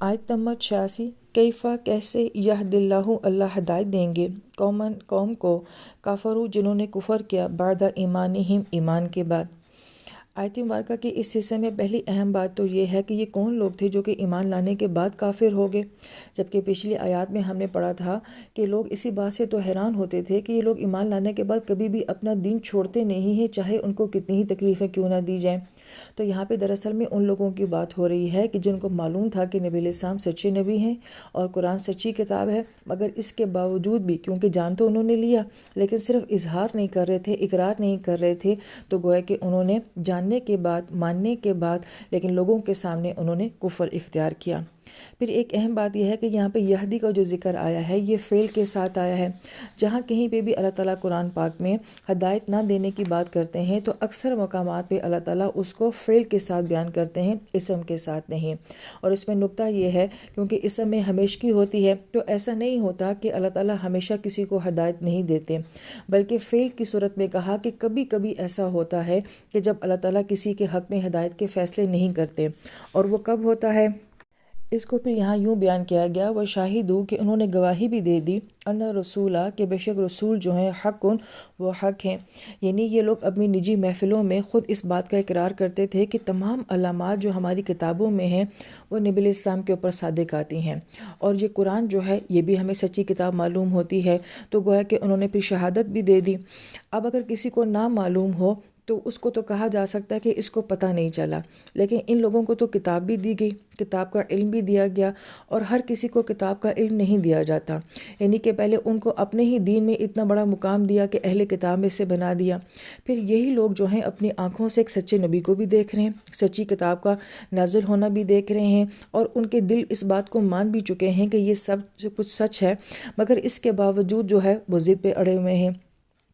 آیت نمبر 86 کیفا کیسے یہدی اللہ ہدایت دیں گے قوم کو کافرو جنہوں نے کفر کیا بعد ایمانہم ایمان کے بعد۔ آیت مبارکہ کے اس حصے میں پہلی اہم بات تو یہ ہے کہ یہ کون لوگ تھے جو کہ ایمان لانے کے بعد کافر ہو گئے، جبکہ پچھلی آیات میں ہم نے پڑھا تھا کہ لوگ اسی بات سے تو حیران ہوتے تھے کہ یہ لوگ ایمان لانے کے بعد کبھی بھی اپنا دین چھوڑتے نہیں ہیں، چاہے ان کو کتنی ہی تکلیفیں کیوں نہ دی جائیں۔ تو یہاں پہ دراصل میں ان لوگوں کی بات ہو رہی ہے کہ جن کو معلوم تھا کہ نبی علیہ السلام سچے نبی ہیں اور قرآن سچی کتاب ہے، مگر اس کے باوجود بھی کیونکہ جان تو انہوں نے لیا لیکن صرف اظہار نہیں کر رہے تھے، اقرار نہیں کر رہے تھے، تو گویا کہ انہوں نے جاننے کے بعد، ماننے کے بعد، لیکن لوگوں کے سامنے انہوں نے کفر اختیار کیا۔ پھر ایک اہم بات یہ ہے کہ یہاں پہ یہدی کا جو ذکر آیا ہے یہ فعل کے ساتھ آیا ہے۔ جہاں کہیں پہ بھی اللہ تعالیٰ قرآن پاک میں ہدایت نہ دینے کی بات کرتے ہیں تو اکثر مقامات پہ اللہ تعالیٰ اس کو فعل کے ساتھ بیان کرتے ہیں، اسم کے ساتھ نہیں۔ اور اس میں نکتہ یہ ہے کیونکہ اسم میں ہمیشگی ہوتی ہے تو ایسا نہیں ہوتا کہ اللہ تعالیٰ ہمیشہ کسی کو ہدایت نہیں دیتے، بلکہ فعل کی صورت میں کہا کہ کبھی کبھی ایسا ہوتا ہے کہ جب اللہ تعالیٰ کسی کے حق میں ہدایت کے فیصلے نہیں کرتے، اور وہ کب ہوتا ہے؟ اس کو پھر یہاں یوں بیان کیا گیا وہ شاہدو کہ انہوں نے گواہی بھی دے دی ان رسولہ کہ بے شک رسول جو ہیں حق وہ حق ہیں، یعنی یہ لوگ اپنی نجی محفلوں میں خود اس بات کا اقرار کرتے تھے کہ تمام علامات جو ہماری کتابوں میں ہیں وہ نبی علیہ السلام کے اوپر صادق آتی ہیں، اور یہ قرآن جو ہے یہ بھی ہمیں سچی کتاب معلوم ہوتی ہے، تو گویا کہ انہوں نے پھر شہادت بھی دے دی۔ اب اگر کسی کو نہ معلوم ہو تو اس کو تو کہا جا سکتا ہے کہ اس کو پتہ نہیں چلا، لیکن ان لوگوں کو تو کتاب بھی دی گئی، کتاب کا علم بھی دیا گیا، اور ہر کسی کو کتاب کا علم نہیں دیا جاتا، یعنی کہ پہلے ان کو اپنے ہی دین میں اتنا بڑا مقام دیا کہ اہل کتاب میں سے بنا دیا، پھر یہی لوگ جو ہیں اپنی آنکھوں سے ایک سچے نبی کو بھی دیکھ رہے ہیں، سچی کتاب کا نازل ہونا بھی دیکھ رہے ہیں، اور ان کے دل اس بات کو مان بھی چکے ہیں کہ یہ سب کچھ سچ ہے، مگر اس کے باوجود جو ہے وہ ضد پہ اڑے ہوئے ہیں۔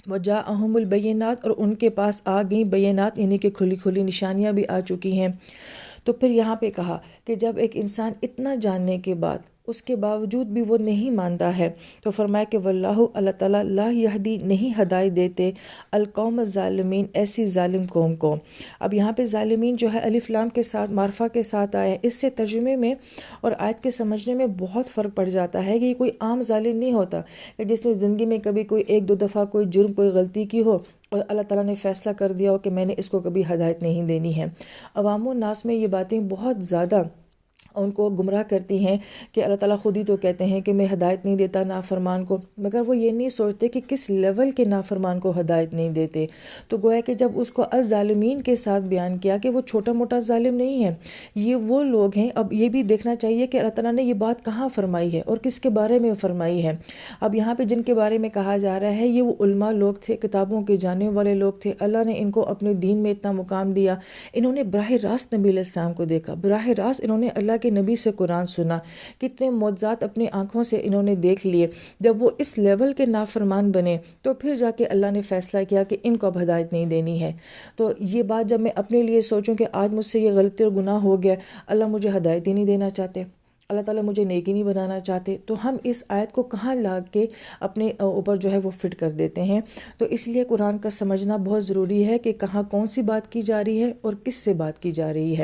وجاءہم البینات، اور ان کے پاس آ گئیں بینات، یعنی کہ کھلی کھلی نشانیاں بھی آ چکی ہیں۔ تو پھر یہاں پہ کہا کہ جب ایک انسان اتنا جاننے کے بعد اس کے باوجود بھی وہ نہیں مانتا ہے تو فرمایا کہ واللہ اللہ تعالیٰ لا یہدی نہیں ہدایت دیتے القوم الظالمین ایسی ظالم قوم کو۔ اب یہاں پہ ظالمین جو ہے الف لام کے ساتھ معرفہ کے ساتھ آیا ہے، اس سے ترجمے میں اور آیت کے سمجھنے میں بہت فرق پڑ جاتا ہے کہ یہ کوئی عام ظالم نہیں ہوتا کہ جس نے زندگی میں کبھی کوئی ایک دو دفعہ کوئی جرم کوئی غلطی کی ہو اور اللہ تعالیٰ نے فیصلہ کر دیا ہو کہ میں نے اس کو کبھی ہدایت نہیں دینی ہے۔ عوام الناس میں یہ باتیں بہت زیادہ ان کو گمراہ کرتی ہیں کہ اللہ تعالیٰ خود ہی تو کہتے ہیں کہ میں ہدایت نہیں دیتا نافرمان کو، مگر وہ یہ نہیں سوچتے کہ کس لیول کے نافرمان کو ہدایت نہیں دیتے۔ تو گویا کہ جب اس کو الظالمین کے ساتھ بیان کیا کہ وہ چھوٹا موٹا ظالم نہیں ہے، یہ وہ لوگ ہیں۔ اب یہ بھی دیکھنا چاہیے کہ اللہ تعالیٰ نے یہ بات کہاں فرمائی ہے اور کس کے بارے میں فرمائی ہے۔ اب یہاں پہ جن کے بارے میں کہا جا رہا ہے یہ وہ علماء لوگ تھے، کتابوں کے جاننے والے لوگ تھے، اللہ نے ان کو اپنے دین میں اتنا مقام دیا، انہوں نے براہ راست نبی علیہ السلام کو دیکھا، براہ راست انہوں نے اللہ کے نبی سے قرآن سنا، کتنے معجزات اپنی آنکھوں سے انہوں نے دیکھ لیے۔ جب وہ اس لیول کے نافرمان بنے تو پھر جا کے اللہ نے فیصلہ کیا کہ ان کو اب ہدایت نہیں دینی ہے۔ تو یہ بات جب میں اپنے لیے سوچوں کہ آج مجھ سے یہ غلطی اور گناہ ہو گیا، اللہ مجھے ہدایت ہی نہیں دینا چاہتے، اللہ تعالیٰ مجھے نیکی نہیں بنانا چاہتے، تو ہم اس آیت کو کہاں لا کے اپنے اوپر جو ہے وہ فٹ کر دیتے ہیں۔ تو اس لیے قرآن کا سمجھنا بہت ضروری ہے کہ کہاں کون سی بات کی جا رہی ہے اور کس سے بات کی جا رہی ہے۔